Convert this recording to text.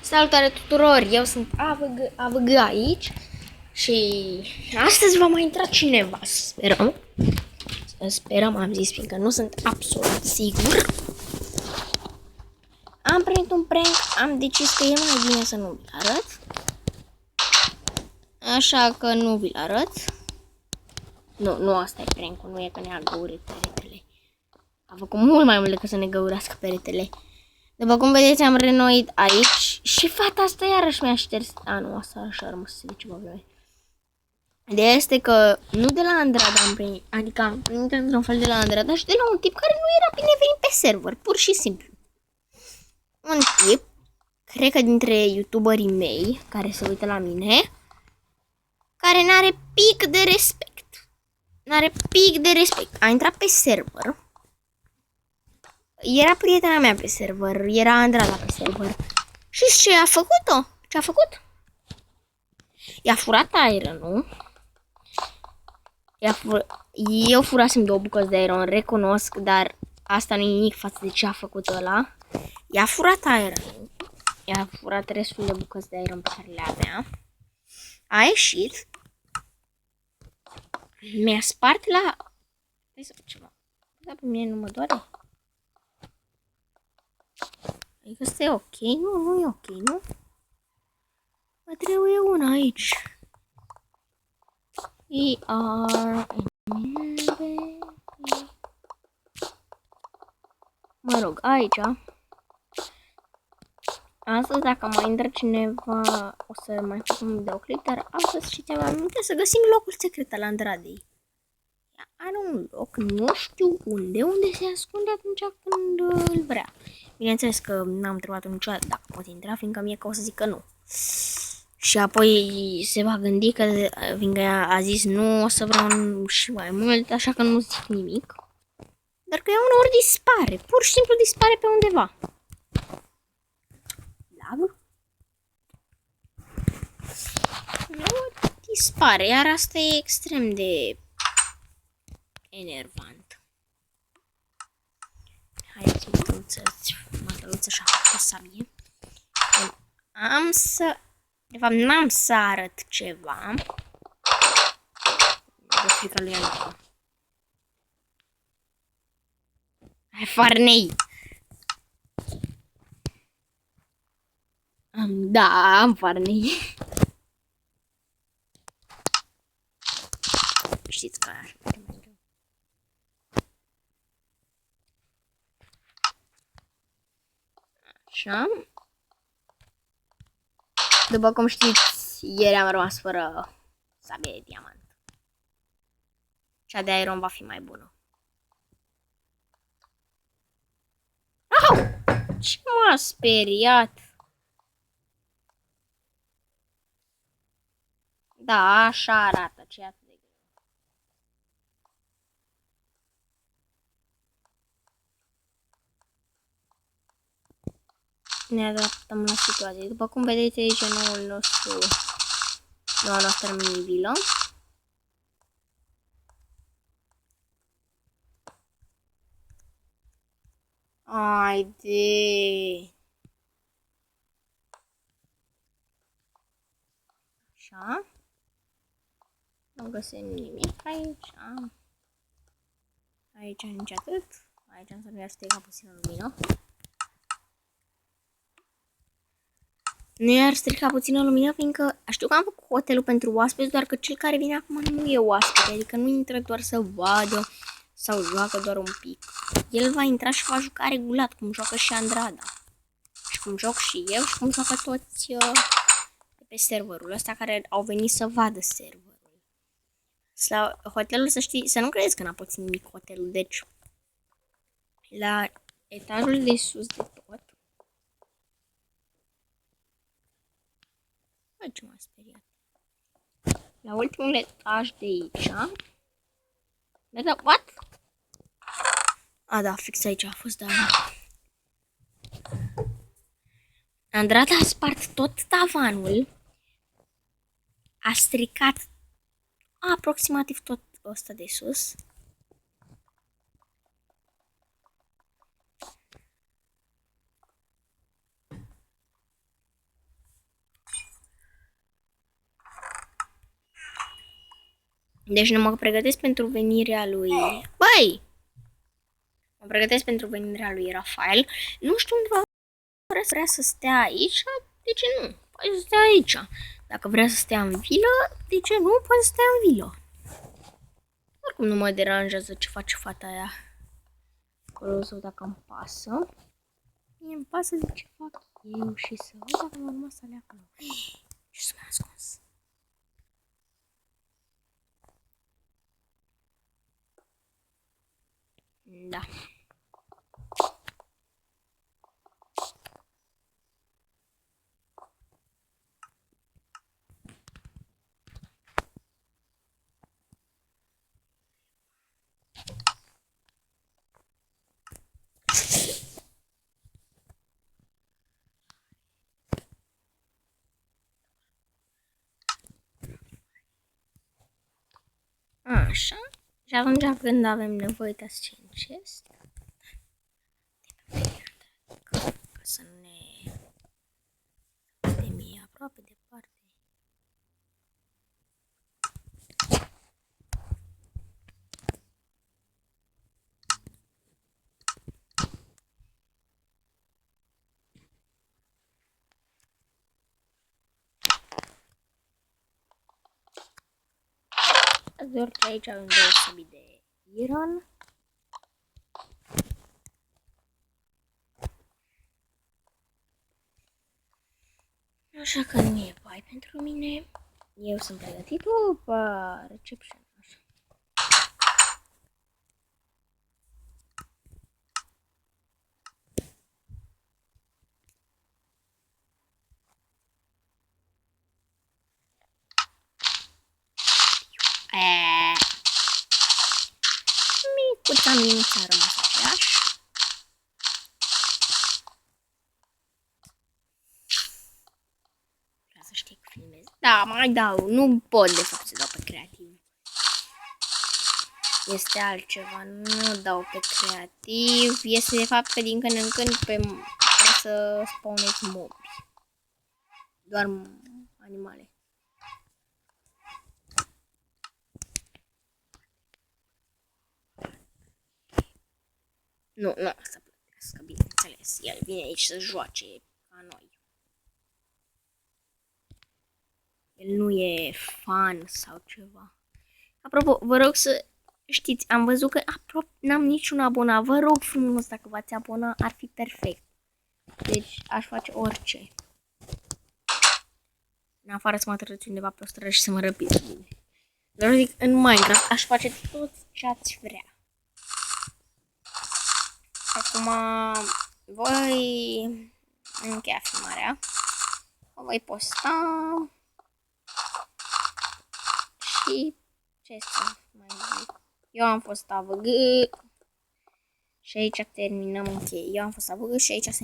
Salutare tuturor, eu sunt AVG aici și astăzi va mai intra cineva, sperăm, am zis, fiindcă nu sunt absolut sigur. Am primit un prank, am decis că e mai bine să nu vi-l arăt, așa că nu vi-l arăt. Nu, asta e prank-ul, nu e că ne-a găurit peretele. A făcut mult mai mult decât să ne găurească peretele. După cum vedeți, am renoit aici și fata asta iarăși mi-a șters. Nu, asta așa a rămas de ceva vreme. Ideea este că nu de la Andrada am primit, adică am primit într-un fel de la Andrada și de la un tip care nu era binevenit pe server, pur și simplu. Un tip, cred că dintre youtuberii mei, care se uită la mine, care n-are pic de respect. N-are pic de respect. A intrat pe server. Era prietena mea pe server, era Andrada pe server. Și ce a făcut-o? Ce a făcut? I-a furat iron-ul. Eu furasem 2 bucăți de iron, recunosc, dar asta nu e nimic față de ce a făcut ăla. I-a furat iron-ul. I-a furat restul de bucăți de iron pe care le avea. A ieșit. Mi-a spart la... Hai să fac ceva. Dar pe mine nu mă doare. Adică asta e ok? Nu e ok, nu? Mă trebuie una aici. Mă rog, aici. Astăzi, dacă mai intră cineva, o să mai fac un videoclip, dar astăzi și mai multe să găsim locul secret al Andradei. Ea are un loc, nu știu unde se ascunde atunci când îl vrea. Bineînțeles că n-am întrebat niciodată dacă pot intra, fiindcă mie că o să zic că nu. Și apoi se va gândi că, fiindcă a zis nu, o să vreau și mai mult, așa că nu zic nimic. Dar că ea uneori dispare, pur și simplu dispare pe undeva. Lag? Uneori dispare, iar asta e extrem de enervant. Haideți, mătăluță și-a făcut o sabie. Am să... De fapt, n-am să arăt ceva. De frica lui Anico. Hai, farnei! Da, am farnei. Știți că ar fi mai greu. Așa. După cum știți, ieri am rămas fără sabie de diamant. Cea de iron va fi mai bună. Au! Ce m-a speriat? Da, așa arată, ce atât de greu. Ne adaptăm la situație. După cum vedeți aici noua noastră mini-vilă. Haide! Așa. Nu găsim nimic aici. Aici nici atât. Aici însă mi-ar strica puțin lumină. Nu i-ar strica puțină lumină, fiindcă știu că am făcut hotelul pentru oaspeți, doar că cel care vine acum nu e oaspete, adică nu intră doar să vadă sau joacă doar un pic. El va intra și va juca regulat, cum joacă și Andrada. Și cum joc și eu și cum joacă toți de pe serverul ăsta care au venit să vadă serverul. La hotelul, să știi, să nu credeți că n-a puțin nimic hotelul, deci la etajul de sus de tot. Băi, ce m-a speriat. La ultimul etaj de aici. Da, what? Da, fix aici a fost, da. Andrada a spart tot tavanul. A stricat aproximativ tot ăsta de sus. Deci nu mă pregătesc pentru venirea lui... Băi! Mă pregătesc pentru venirea lui Rafael. Nu știu unde vrea să stea aici. De ce nu? Poate să stea aici. Dacă vrea să stea în vilă, de ce nu? Poate să stea în vilă. Oricum nu mă deranjează ce face fata aia acolo sau dacă îmi pasă. Mie îmi pasă de ce fac eu și să văd dacă mă urma să le acolo. Ce să mă ascuns? Da. Așa. Și atunci când avem nevoie de chest, ca să ne vedem ei aproape departe. Deoarece aici avem deosebit de iron. Așa că nu e pai pentru mine. Eu sunt pregătit după reception. Așa. Micuța minuță a rămas aceeași. Vreau să știi că filmez. Da, mai dau. Nu pot de fapt să dau pe creativ. Este altceva. Nu dau pe creativ. Este de fapt că din când în când trebuie să spawnezi mobi. Doar animale. Nu, nu o să plătească, bineînțeles. El vine aici să joace ca noi. El nu e fan sau ceva. Apropo, vă rog să știți, am văzut că n-am niciun abonat. Vă rog frumos, dacă v-ați abona, ar fi perfect. Deci aș face orice. În afară să mă trăiți undeva pe o străzi și să mă răpiți bine. Dar zic, în Minecraft aș face tot ce ați vrea. Acum voi încheia filmarea. O voi posta. Și ce să mai zic? Eu am fost AVG. Și aici terminăm încheie. Eu am fost AVG și aici se